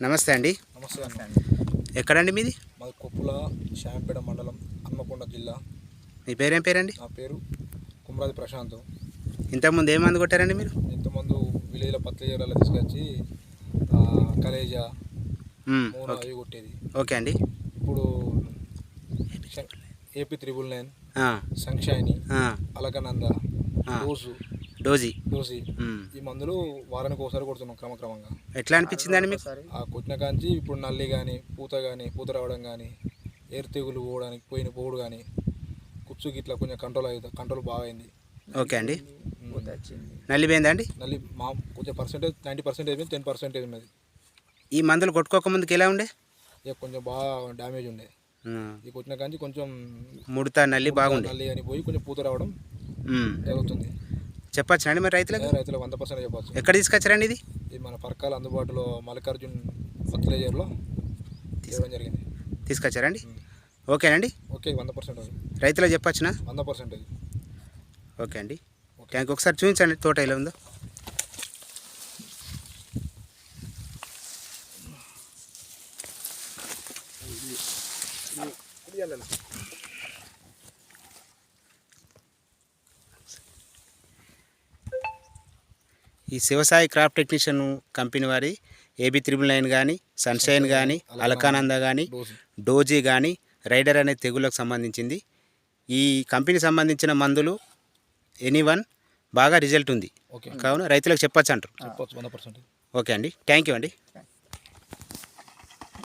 నమస్తే అండి. నమస్తే అండి. ఎక్కడండి మీది? మాది కొప్పుల శాంపేట మండలం హన్మకొండ జిల్లా. మీ పేరేం పేరండి? నా పేరు కుమ్రాది ప్రశాంత్. ఇంతకుముందు ఏ మందు కొట్టారండి మీరు? ఇంతకుముందు విలేజ్లో పత్తిజీరాలు తీసుకొచ్చి కలేజా మూన అవి కొట్టేది. ఓకే అండి. ఇప్పుడు AP 999 సంక్షాయిని అలకనంద డోజీ ఈ మందులు వారానికి ఒకసారి కొడుతున్నాం క్రమక్రమంగా. ఎట్లా అనిపించిందండి మీకు? ఆ కొట్టిన కాంచి ఇప్పుడు నల్లి కానీ పూత రావడం కానీ ఎయిర్ తెగులు పోవుడు కానీ కుచ్చు గిట్లా కొంచెం కంట్రోల్ బాగా అయింది. ఓకే అండి. నల్లి పోయిందా అండి? నల్లి కొంచెం పర్సెంటేజ్ 90% అయిపోయింది, 10% ఉన్నది. ఈ మందులు కొట్టుకోకముందుకు ఎలా ఉండే? ఇక కొంచెం బాగా డ్యామేజ్ ఉండే. ఈ కొట్టిన కాంచి కొంచెం ముడత నల్లి బాగుంది. నల్లి అని పోయి కొంచెం పూత రావడం జరుగుతుంది. చెప్పచ్చు అండి మరి రైతులకు 100% చెప్పచ్చు. ఎక్కడ తీసుకొచ్చారండి ఇది? ఇది మన పర్కాల అందుబాటులో మల్లికార్జున్ ఫర్టిలైజర్లో తీసుకోవడం జరిగింది. తీసుకొచ్చారండి? ఓకేనండి. ఓకే, 100% రైతులకు చెప్పచ్చునా? 100%. ఓకే అండి. ట్యాంక్ ఒకసారి చూపించండి తోట ఎలా ఉందో. ఈ శివసాయి క్రాప్ టెక్నీషియన్ కంపెనీ వారి AB 999 కానీ, సన్షైన్ కానీ, అలకానంద కానీ, డోజీ కానీ, రైడర్ అనే తెగులకు సంబంధించింది. ఈ కంపెనీ సంబంధించిన మందులు ఎనీవన్ బాగా రిజల్ట్ ఉంది. కావున రైతులకు చెప్పచ్చు అంటారు. చెప్పచ్చు 100%. ఓకే అండి. థ్యాంక్ యూ అండి.